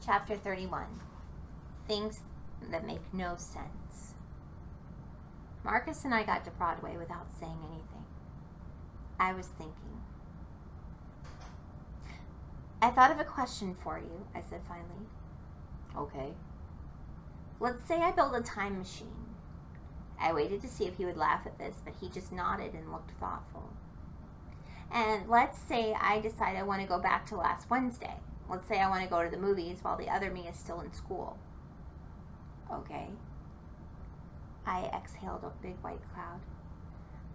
Chapter 31. Things that make no sense. Marcus and I got to Broadway without saying anything. I was thinking. I thought of a question for you, I said finally. Okay. Let's say I build a time machine. I waited to see if he would laugh at this, but he just nodded and looked thoughtful. And let's say I decide I want to go back to last Wednesday. Let's say I want to go to the movies while the other me is still in school. Okay. I exhaled a big white cloud.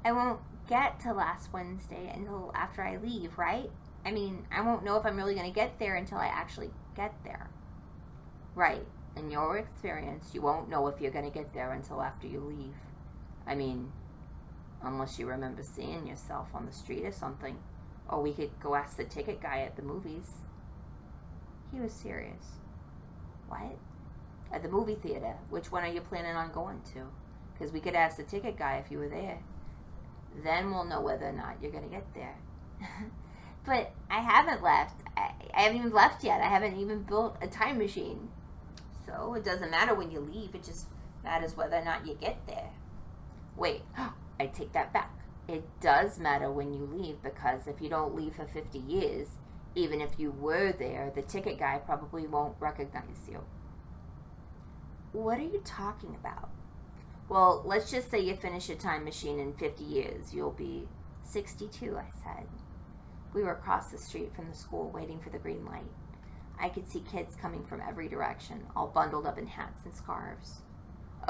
I won't get to last Wednesday until after I leave, right? I mean, I won't know if I'm really going to get there until I actually get there. Right. In your experience, you won't know if you're going to get there until after you leave. I mean, unless you remember seeing yourself on the street or something. Or we could go ask the ticket guy at the movies. He was serious. What? At the movie theater. Which one are you planning on going to? Because we could ask the ticket guy if you were there. Then we'll know whether or not you're going to get there. But I haven't left. I haven't even left yet. I haven't even built a time machine. So it doesn't matter when you leave. It just matters whether or not you get there. Wait, I take that back. It does matter when you leave, because if you don't leave for 50 years, even if you were there, the ticket guy probably won't recognize you. What are you talking about? Well, let's just say you finish your time machine in 50 years. You'll be 62, I said. We were across the street from the school waiting for the green light. I could see kids coming from every direction, all bundled up in hats and scarves.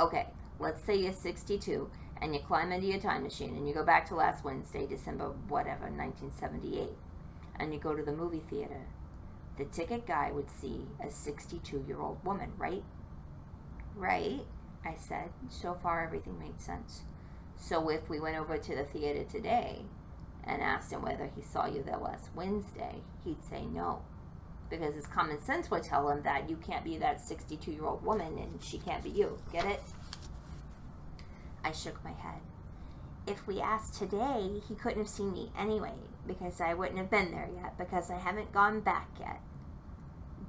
Okay, let's say you're 62 and you climb into your time machine and you go back to last Wednesday, December whatever, 1978, and you go to the movie theater. The ticket guy would see a 62-year-old woman, right? Right, I said. So far, everything made sense. So if we went over to the theater today and asked him whether he saw you there last Wednesday, he'd say no. Because his common sense would tell him that you can't be that 62-year-old woman and she can't be you. Get it? I shook my head. If we asked today, he couldn't have seen me anyway, because I wouldn't have been there yet, because I haven't gone back yet.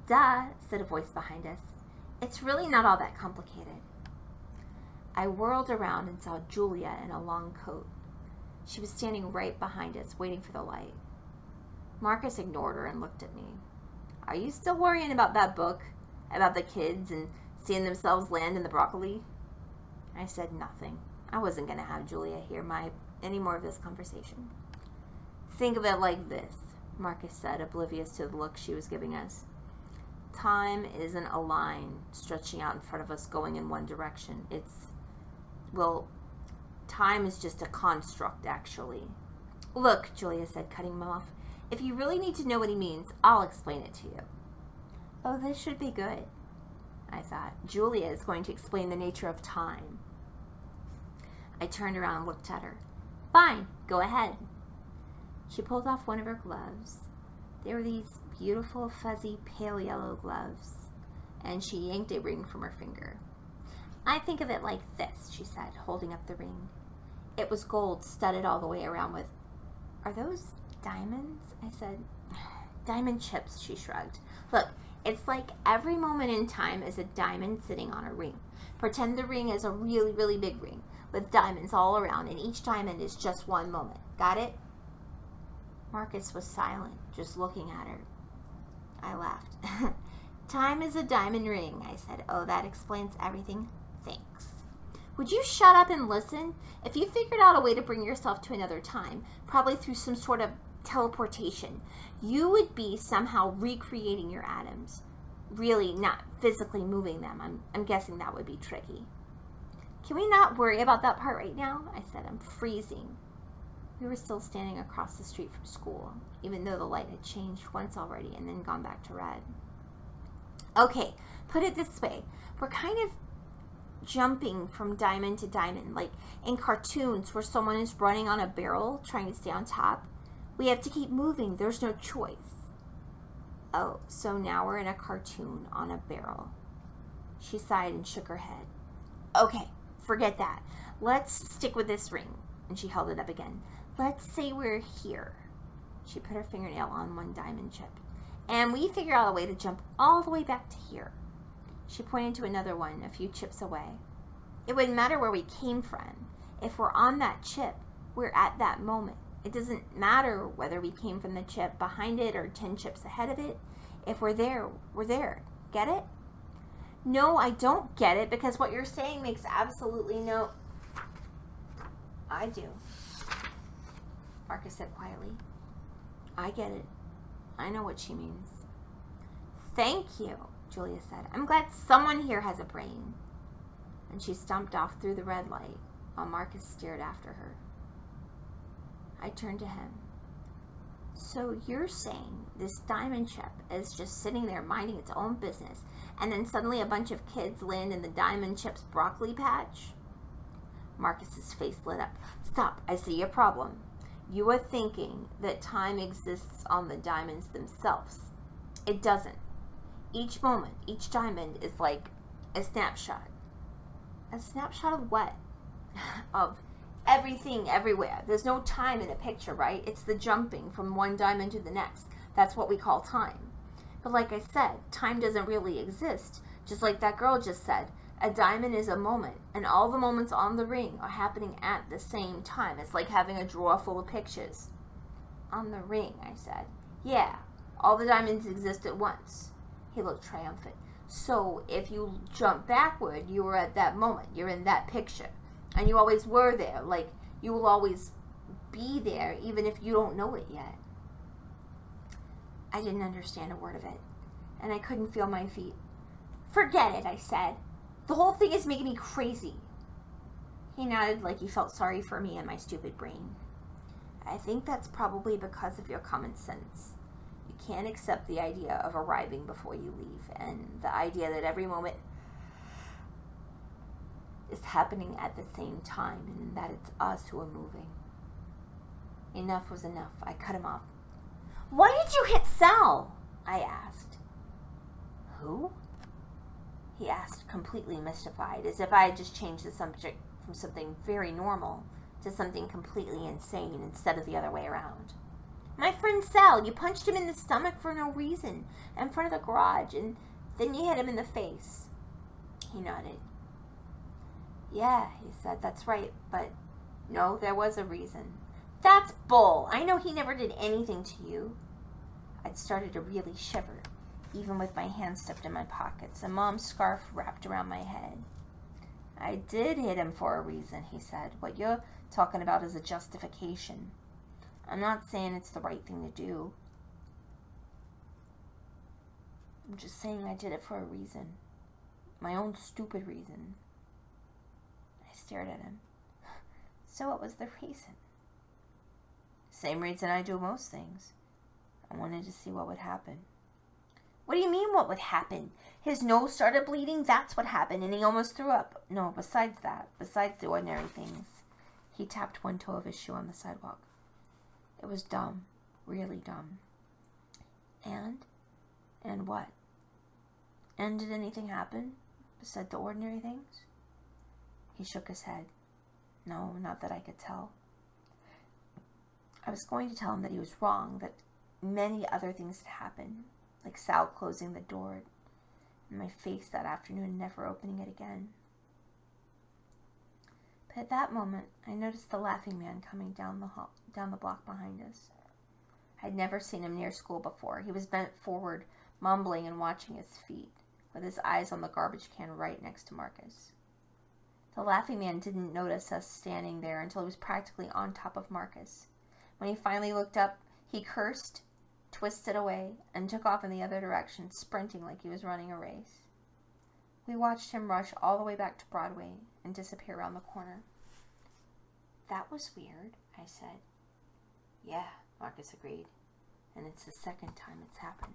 Duh, said a voice behind us. It's really not all that complicated. I whirled around and saw Julia in a long coat. She was standing right behind us, waiting for the light. Marcus ignored her and looked at me. Are you still worrying about that book? About the kids and seeing themselves land in the broccoli? I said nothing. I wasn't going to have Julia hear any more of this conversation. Think of it like this, Marcus said, oblivious to the look she was giving us. Time isn't a line stretching out in front of us going in one direction. Time is just a construct, actually. Look, Julia said, cutting him off. If you really need to know what he means, I'll explain it to you. Oh, this should be good, I thought. Julia is going to explain the nature of time. I turned around and looked at her. Fine, go ahead. She pulled off one of her gloves. They were these beautiful, fuzzy, pale yellow gloves, and she yanked a ring from her finger. I think of it like this, she said, holding up the ring. It was gold, studded all the way around with... Are those diamonds? I said. Diamond chips, she shrugged. Look, it's like every moment in time is a diamond sitting on a ring. Pretend the ring is a really, really big ring with diamonds all around, and each diamond is just one moment. Got it? Marcus was silent, just looking at her. I laughed. Time is a diamond ring, I said. Oh, that explains everything. Thanks. Would you shut up and listen? If you figured out a way to bring yourself to another time, probably through some sort of teleportation, you would be somehow recreating your atoms. Really not physically moving them. I'm guessing that would be tricky. Can we not worry about that part right now? I said. I'm freezing. We were still standing across the street from school, even though the light had changed once already and then gone back to red. Okay, put it this way. We're kind of jumping from diamond to diamond, like in cartoons where someone is running on a barrel trying to stay on top. We have to keep moving. There's no choice. Oh, so now we're in a cartoon on a barrel. She sighed and shook her head. Okay, forget that. Let's stick with this ring. And she held it up again. Let's say we're here. She put her fingernail on one diamond chip. And we figure out a way to jump all the way back to here. She pointed to another one a few chips away. It wouldn't matter where we came from. If we're on that chip, we're at that moment. It doesn't matter whether we came from the chip behind it or 10 chips ahead of it. If we're there, we're there. Get it? No, I don't get it, because what you're saying makes absolutely no... I do, Marcus said quietly. I get it. I know what she means. Thank you, Julia said. I'm glad someone here has a brain. And she stomped off through the red light while Marcus stared after her. I turned to him. So you're saying this diamond chip is just sitting there minding its own business, and then suddenly a bunch of kids land in the diamond chip's broccoli patch? Marcus's face lit up. Stop, I see your problem. You are thinking that time exists on the diamonds themselves. It doesn't. Each moment, each diamond is like a snapshot. A snapshot of what? Of everything, everywhere. There's no time in a picture, right? It's the jumping from one diamond to the next. That's what we call time. But like I said, time doesn't really exist. Just like that girl just said, a diamond is a moment, and all the moments on the ring are happening at the same time. It's like having a drawer full of pictures. On the ring, I said. Yeah, all the diamonds exist at once. He looked triumphant. So if you jump backward, you were at that moment. You're in that picture. And you always were there. Like, you will always be there, even if you don't know it yet. I didn't understand a word of it, and I couldn't feel my feet. Forget it, I said. The whole thing is making me crazy. He nodded like he felt sorry for me and my stupid brain. I think that's probably because of your common sense. You can't accept the idea of arriving before you leave, and the idea that every moment is happening at the same time, and that it's us who are moving. Enough was enough. I cut him off. Why did you hit Sal? I asked. Who? He asked, completely mystified, as if I had just changed the subject from something very normal to something completely insane instead of the other way around. My friend Sal, you punched him in the stomach for no reason in front of the garage, and then you hit him in the face. He nodded. Yeah, he said, that's right, but no, there was a reason. That's bull. I know he never did anything to you. I'd started to really shiver, even with my hands stuffed in my pockets and Mom's scarf wrapped around my head. I did hit him for a reason, he said. What you're talking about is a justification. I'm not saying it's the right thing to do. I'm just saying I did it for a reason. My own stupid reason. I stared at him. So what was the reason? Same reason I do most things. I wanted to see what would happen. What do you mean, what would happen? His nose started bleeding, that's what happened, and he almost threw up. No, besides that, besides the ordinary things. He tapped one toe of his shoe on the sidewalk. It was dumb, really dumb. And what? And did anything happen besides the ordinary things? He shook his head. No, not that I could tell. I was going to tell him that he was wrong, that many other things had happened, like Sal closing the door in my face that afternoon and never opening it again. But at that moment, I noticed the laughing man coming down the block behind us. I'd never seen him near school before. He was bent forward, mumbling and watching his feet, with his eyes on the garbage can right next to Marcus. The laughing man didn't notice us standing there until he was practically on top of Marcus. When he finally looked up, he cursed, twisted away, and took off in the other direction, sprinting like he was running a race. We watched him rush all the way back to Broadway and disappear around the corner. That was weird, I said. Yeah, Marcus agreed, and it's the second time it's happened.